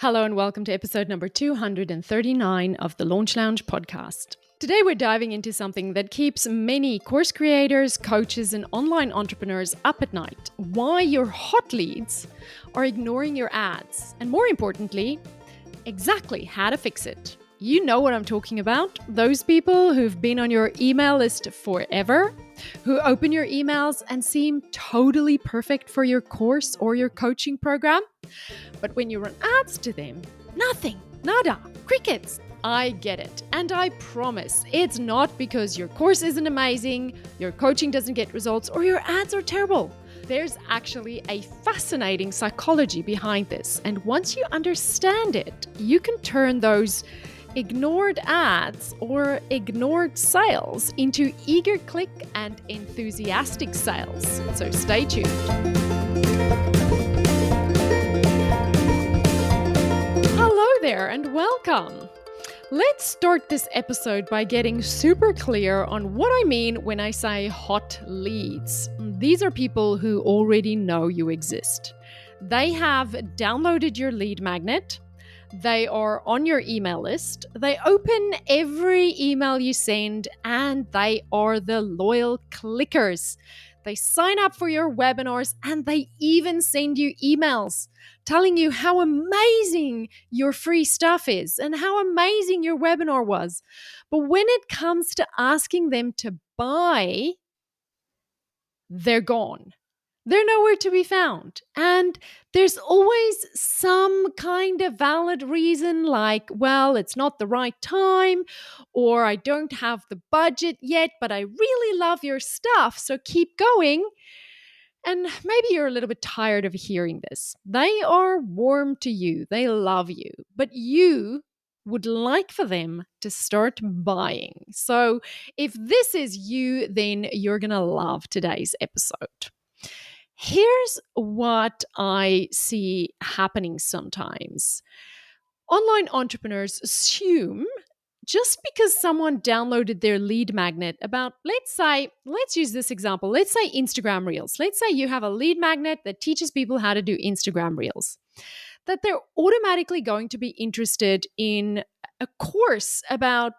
Hello and welcome to episode number 239 of the Launch Lounge podcast. Today we're diving into something that keeps many course creators, coaches, and online entrepreneurs up at night. Why your hot leads are ignoring your ads. And more importantly, exactly how to fix it. You know what I'm talking about. Those people who've been on your email list forever, who open your emails and seem totally perfect for your course or your coaching program. But when you run ads to them, nothing, nada, crickets. I get it. And I promise it's not because your course isn't amazing, your coaching doesn't get results, or your ads are terrible. There's actually a fascinating psychology behind this. And once you understand it, you can turn those ignored ads or ignored sales into eager click and enthusiastic sales. So stay tuned. Hello there and welcome. Let's start this episode by getting super clear on what I mean when I say hot leads. These are people who already know you exist. They have downloaded your lead magnet. They are on your email list. They open every email you send, and they are the loyal clickers. They sign up for your webinars, and they even send you emails telling you how amazing your free stuff is and how amazing your webinar was. But when it comes to asking them to buy, they're gone. They're nowhere to be found. And there's always some kind of valid reason like, well, it's not the right time, or I don't have the budget yet, but I really love your stuff, so keep going. And maybe you're a little bit tired of hearing this. They are warm to you. They love you, but you would like for them to start buying. So if this is you, then you're going to love today's episode. Here's what I see happening sometimes. Online entrepreneurs assume just because someone downloaded their lead magnet about, let's use this example. Let's say Instagram Reels. Let's say you have a lead magnet that teaches people how to do Instagram Reels, that they're automatically going to be interested in a course about,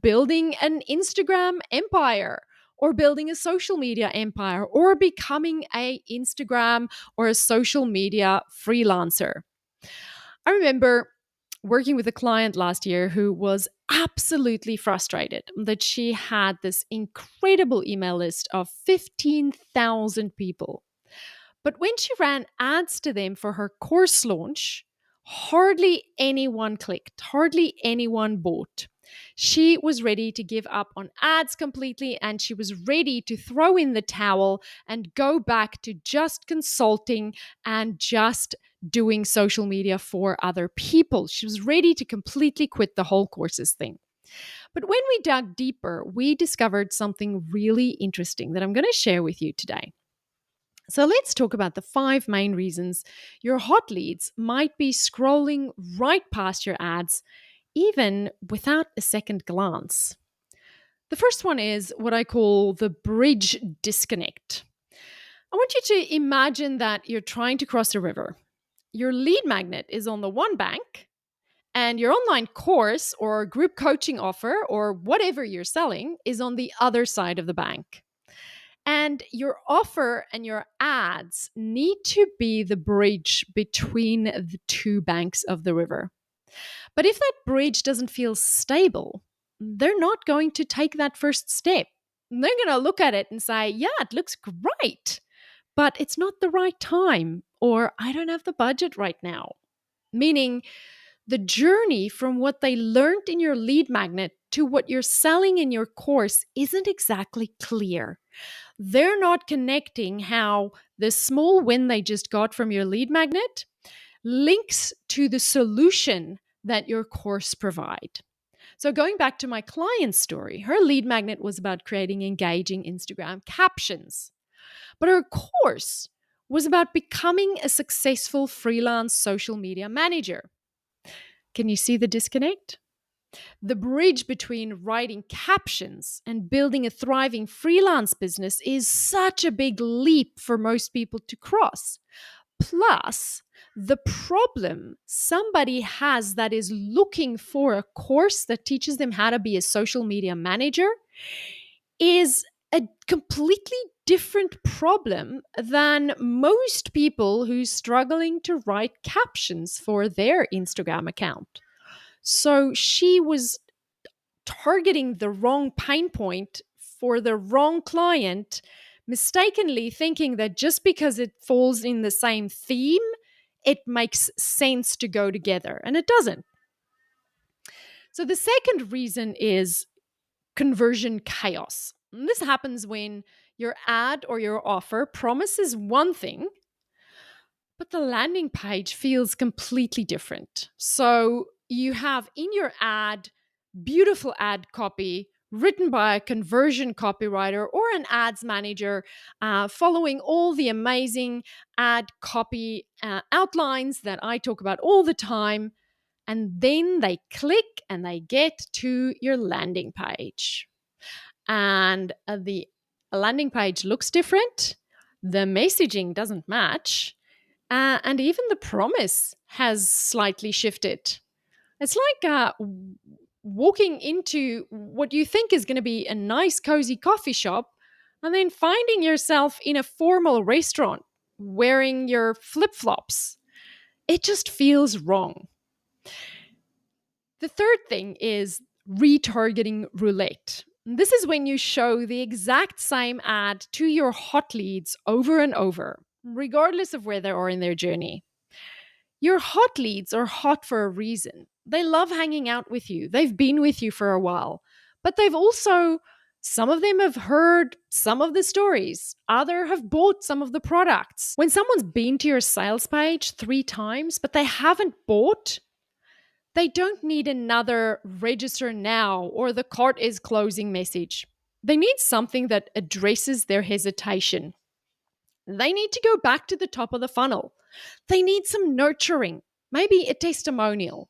building an Instagram empire, or building a social media empire, or becoming a Instagram or a social media freelancer. I remember working with a client last year who was absolutely frustrated that she had this incredible email list of 15,000 people. But when she ran ads to them for her course launch, hardly anyone clicked, hardly anyone bought. She was ready to give up on ads completely, and she was ready to throw in the towel and go back to just consulting and just doing social media for other people. She was ready to completely quit the whole courses thing. But when we dug deeper, we discovered something really interesting that I'm going to share with you today. So let's talk about the 5 main reasons your hot leads might be scrolling right past your ads, even without a second glance. The first one is what I call the bridge disconnect. I want you to imagine that you're trying to cross a river. Your lead magnet is on the one bank, and your online course or group coaching offer or whatever you're selling is on the other side of the bank. And your offer and your ads need to be the bridge between the two banks of the river. But if that bridge doesn't feel stable, they're not going to take that first step. They're going to look at it and say, yeah, it looks great, but it's not the right time, or I don't have the budget right now. Meaning, the journey from what they learned in your lead magnet to what you're selling in your course isn't exactly clear. They're not connecting how the small win they just got from your lead magnet links to the solution that your course provide. So going back to my client's story, her lead magnet was about creating engaging Instagram captions. But her course was about becoming a successful freelance social media manager. Can you see the disconnect? The bridge between writing captions and building a thriving freelance business is such a big leap for most people to cross. Plus, the problem somebody has that is looking for a course that teaches them how to be a social media manager is a completely different problem than most people who's struggling to write captions for their Instagram account. So she was targeting the wrong pain point for the wrong client, mistakenly thinking that just because it falls in the same theme, it makes sense to go together. And it doesn't. So the second reason is conversion chaos. And this happens when your ad or your offer promises one thing, but the landing page feels completely different. So you have in your ad beautiful ad copy written by a conversion copywriter or an ads manager, following all the amazing ad copy outlines that I talk about all the time. And then they click and they get to your landing page. And the landing page looks different. The messaging doesn't match. And even the promise has slightly shifted. It's like walking into what you think is going to be a nice, cozy coffee shop and then finding yourself in a formal restaurant wearing your flip flops. It just feels wrong. The third thing is retargeting roulette. This is when you show the exact same ad to your hot leads over and over, regardless of where they are in their journey. Your hot leads are hot for a reason. They love hanging out with you. They've been with you for a while, but some of them have heard some of the stories. Other have bought some of the products. When someone's been to your sales page 3 times, but they haven't bought, they don't need another register now or the cart is closing message. They need something that addresses their hesitation. They need to go back to the top of the funnel. They need some nurturing, maybe a testimonial.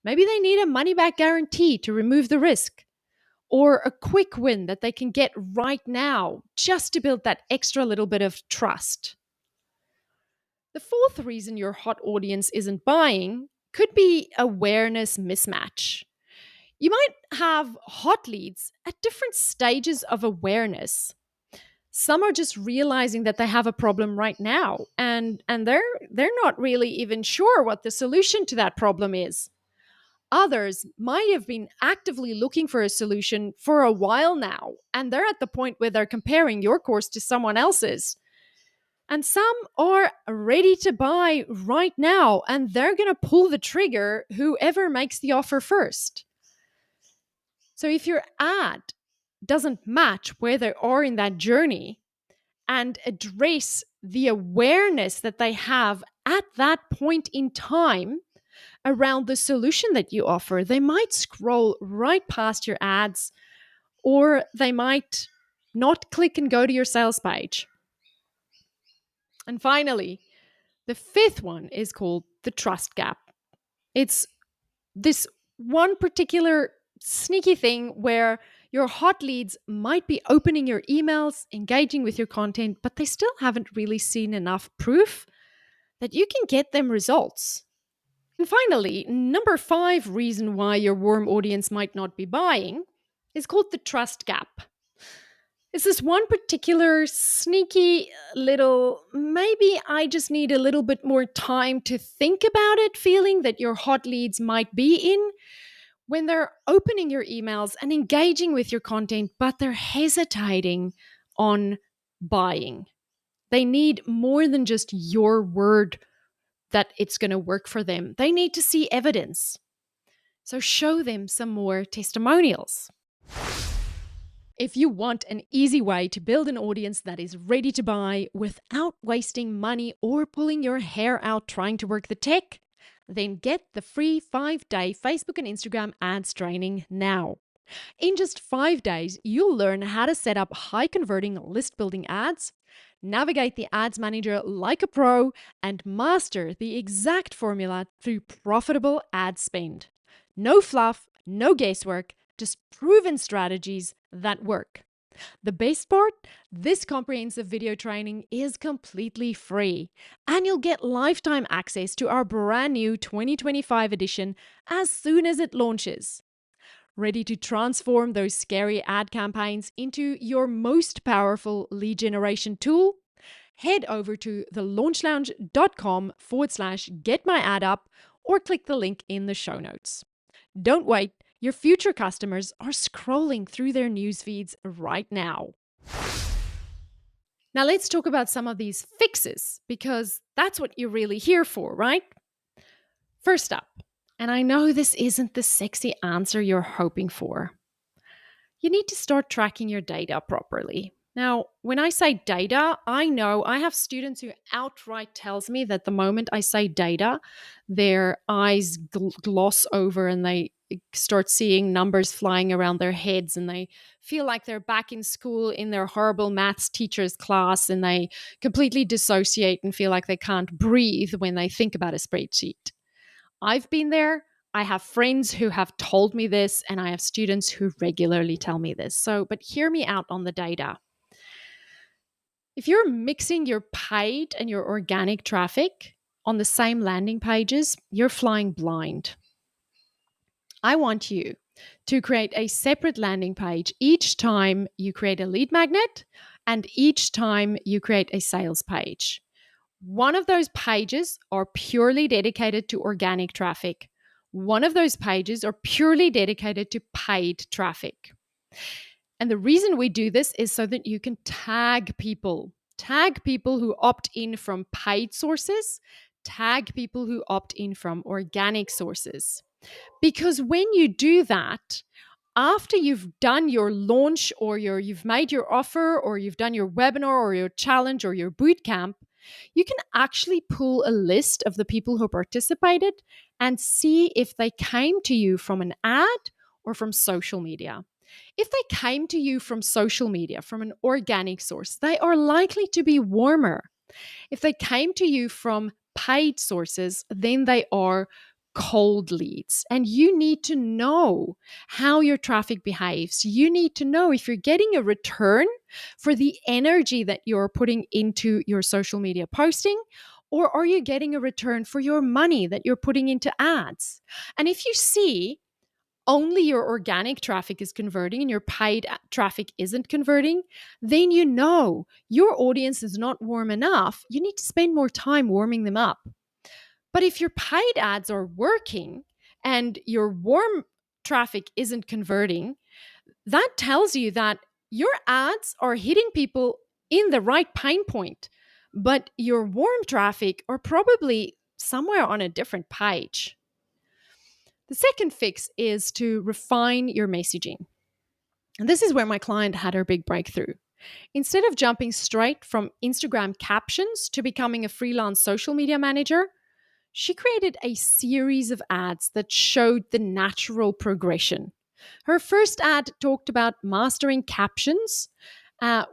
Maybe they need a money back guarantee to remove the risk, or a quick win that they can get right now just to build that extra little bit of trust. The fourth reason your hot audience isn't buying could be awareness mismatch. You might have hot leads at different stages of awareness. Some are just realizing that they have a problem right now, and they're not really even sure what the solution to that problem is. Others might have been actively looking for a solution for a while now, and they're at the point where they're comparing your course to someone else's. And some are ready to buy right now, and they're going to pull the trigger whoever makes the offer first. So if your ad doesn't match where they are in that journey and address the awareness that they have at that point in time around the solution that you offer, they might scroll right past your ads, or they might not click and go to your sales page. And finally, the fifth one is called the trust gap. It's this one particular sneaky thing where your hot leads might be opening your emails, engaging with your content, but they still haven't really seen enough proof that you can get them results. And finally, number 5 reason why your warm audience might not be buying is called the trust gap. It's this one particular sneaky little, maybe I just need a little bit more time to think about it, feeling that your hot leads might be in when they're opening your emails and engaging with your content, but they're hesitating on buying. They need more than just your word that it's going to work for them. They need to see evidence. So show them some more testimonials. If you want an easy way to build an audience that is ready to buy without wasting money or pulling your hair out trying to work the tech, then get the free 5-day Facebook and Instagram ads training now. In just 5 days, you'll learn how to set up high-converting list-building ads, navigate the ads manager like a pro, and master the exact formula through profitable ad spend. No fluff, no guesswork, just proven strategies that work. The best part? This comprehensive video training is completely free, and you'll get lifetime access to our brand new 2025 edition as soon as it launches. Ready to transform those scary ad campaigns into your most powerful lead generation tool? Head over to thelaunchlounge.com/get my ad up or click the link in the show notes. Don't wait, your future customers are scrolling through their news feeds right now. Now, let's talk about some of these fixes because that's what you're really here for, right? First up, and I know this isn't the sexy answer you're hoping for, you need to start tracking your data properly. Now, when I say data, I know I have students who outright tells me that the moment I say data, their eyes gloss over and they start seeing numbers flying around their heads and they feel like they're back in school in their horrible maths teacher's class and they completely dissociate and feel like they can't breathe when they think about a spreadsheet. I've been there. I have friends who have told me this, and I have students who regularly tell me this. But hear me out on the data. If you're mixing your paid and your organic traffic on the same landing pages, you're flying blind. I want you to create a separate landing page each time you create a lead magnet and each time you create a sales page. One of those pages are purely dedicated to organic traffic. One of those pages are purely dedicated to paid traffic. And the reason we do this is so that you can tag people. Tag people who opt in from paid sources, tag people who opt in from organic sources. Because when you do that, after you've done your launch or you've made your offer or you've done your webinar or your challenge or your boot camp, you can actually pull a list of the people who participated and see if they came to you from an ad or from social media. If they came to you from social media, from an organic source, they are likely to be warmer. If they came to you from paid sources, then they are cold leads. And you need to know how your traffic behaves. You need to know if you're getting a return for the energy that you're putting into your social media posting, or are you getting a return for your money that you're putting into ads? And if you see only your organic traffic is converting and your paid traffic isn't converting, then you know your audience is not warm enough. You need to spend more time warming them up. But if your paid ads are working and your warm traffic isn't converting, that tells you that your ads are hitting people in the right pain point, but your warm traffic are probably somewhere on a different page. The second fix is to refine your messaging. And this is where my client had her big breakthrough. Instead of jumping straight from Instagram captions to becoming a freelance social media manager, she created a series of ads that showed the natural progression. Her first ad talked about mastering captions,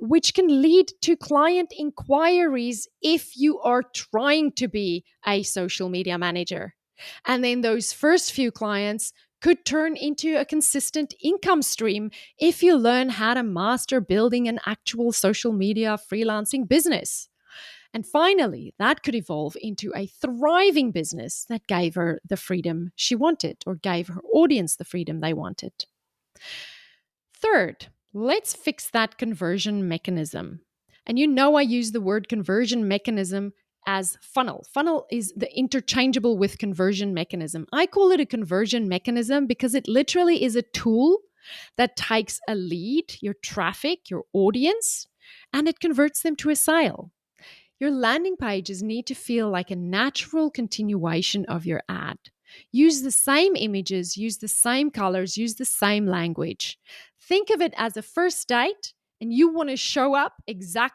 which can lead to client inquiries if you are trying to be a social media manager. And then those first few clients could turn into a consistent income stream if you learn how to master building an actual social media freelancing business. And finally, that could evolve into a thriving business that gave her the freedom she wanted or gave her audience the freedom they wanted. Third, let's fix that conversion mechanism. And you know I use the word conversion mechanism as funnel. Funnel is the interchangeable with conversion mechanism. I call it a conversion mechanism because it literally is a tool that takes a lead, your traffic, your audience, and it converts them to a sale. Your landing pages need to feel like a natural continuation of your ad. Use the same images, use the same colors, use the same language. Think of it as a first date and you want to show up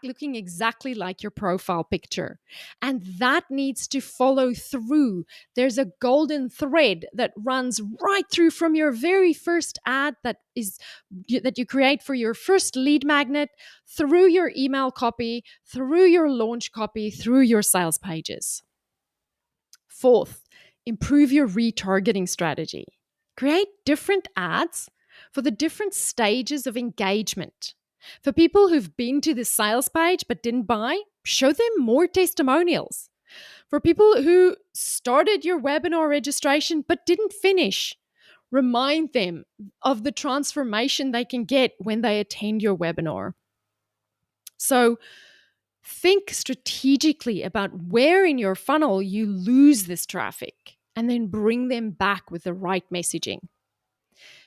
looking exactly like your profile picture. And that needs to follow through. There's a golden thread that runs right through from your very first ad that you create for your first lead magnet, through your email copy, through your launch copy, through your sales pages. Fourth, improve your retargeting strategy. Create different ads for the different stages of engagement. For people who've been to the sales page but didn't buy, show them more testimonials. For people who started your webinar registration but didn't finish, remind them of the transformation they can get when they attend your webinar. So think strategically about where in your funnel you lose this traffic and then bring them back with the right messaging.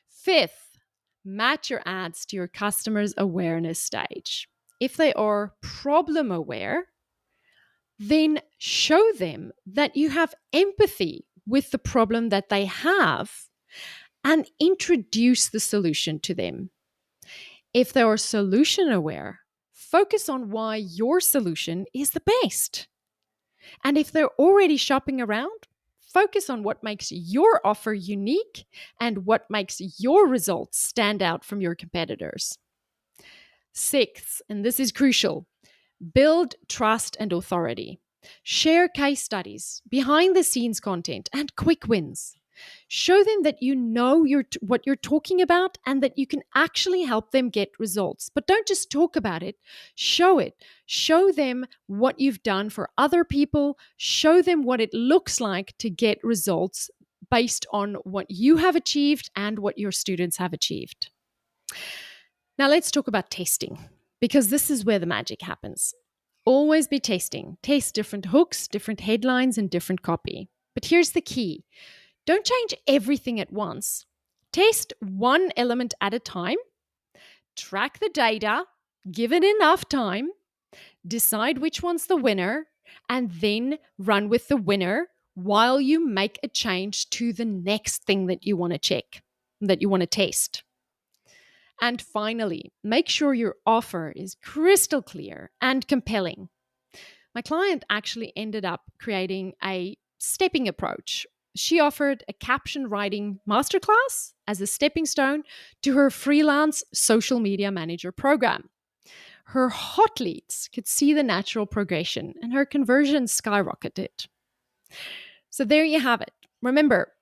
Fifth, match your ads to your customers' awareness stage. If they are problem aware, then show them that you have empathy with the problem that they have and introduce the solution to them. If they are solution aware, focus on why your solution is the best. And if they're already shopping around, focus on what makes your offer unique and what makes your results stand out from your competitors. Sixth, and this is crucial, build trust and authority. Share case studies, behind the scenes content, and quick wins. Show them that you know what you're talking about and that you can actually help them get results. But don't just talk about it, show it. Show them what you've done for other people. Show them what it looks like to get results based on what you have achieved and what your students have achieved. Now let's talk about testing, because this is where the magic happens. Always be testing. Test different hooks, different headlines, and different copy. But here's the key. Don't change everything at once. Test one element at a time. Track the data. Give it enough time. Decide which one's the winner. And then run with the winner while you make a change to the next thing that you want to check, that you want to test. And finally, make sure your offer is crystal clear and compelling. My client actually ended up creating a stepping approach. She offered a caption writing masterclass as a stepping stone to her freelance social media manager program. Her hot leads could see the natural progression and her conversion skyrocketed. So there you have it. Remember,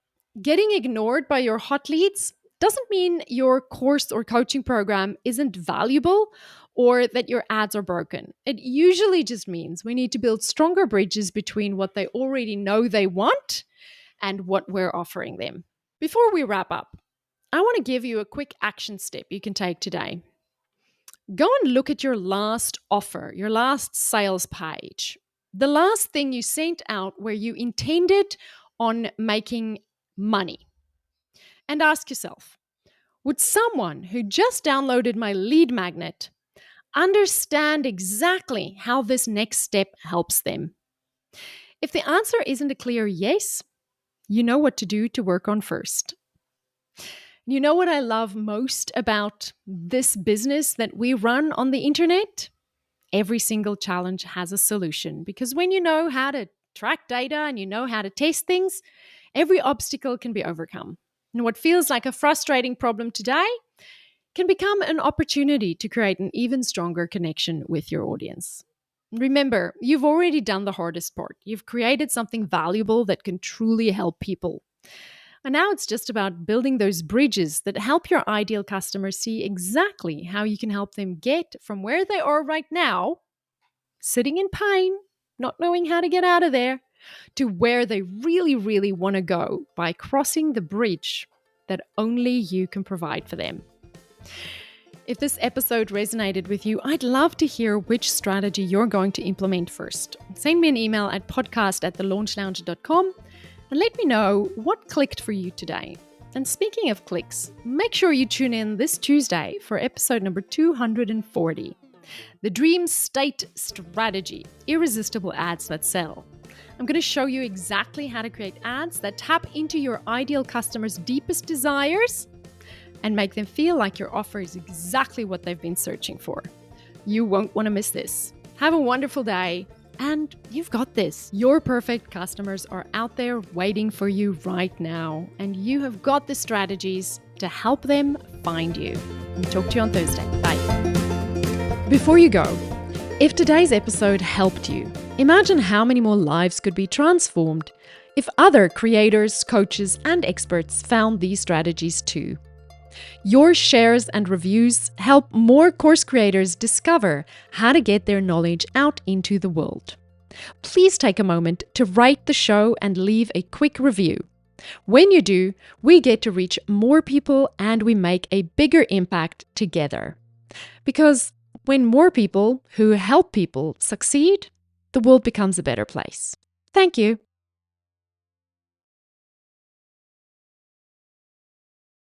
getting ignored by your hot leads doesn't mean your course or coaching program isn't valuable or that your ads are broken. It usually just means we need to build stronger bridges between what they already know they want and what we're offering them. Before we wrap up, I want to give you a quick action step you can take today. Go and look at your last offer, your last sales page, the last thing you sent out where you intended on making money. And ask yourself, would someone who just downloaded my lead magnet understand exactly how this next step helps them? If the answer isn't a clear yes, you know what to do to work on first. You know what I love most about this business that we run on the internet? Every single challenge has a solution, because when you know how to track data and you know how to test things, every obstacle can be overcome. And what feels like a frustrating problem today can become an opportunity to create an even stronger connection with your audience. Remember, you've already done the hardest part. You've created something valuable that can truly help people. And now it's just about building those bridges that help your ideal customers see exactly how you can help them get from where they are right now, sitting in pain, not knowing how to get out of there, to where they really, really want to go by crossing the bridge that only you can provide for them. If this episode resonated with you, I'd love to hear which strategy you're going to implement first. Send me an email at podcast@thelaunchlounge.com and let me know what clicked for you today. And speaking of clicks, make sure you tune in this Tuesday for episode number 240, The Dream State Strategy, Irresistible Ads That Sell. I'm going to show you exactly how to create ads that tap into your ideal customer's deepest desires and make them feel like your offer is exactly what they've been searching for. You won't want to miss this. Have a wonderful day, and you've got this. Your perfect customers are out there waiting for you right now, and you have got the strategies to help them find you. I'll talk to you on Thursday. Bye. Before you go, if today's episode helped you, imagine how many more lives could be transformed if other creators, coaches, and experts found these strategies too. Your shares and reviews help more course creators discover how to get their knowledge out into the world. Please take a moment to rate the show and leave a quick review. When you do, we get to reach more people and we make a bigger impact together. Because when more people who help people succeed, the world becomes a better place. Thank you.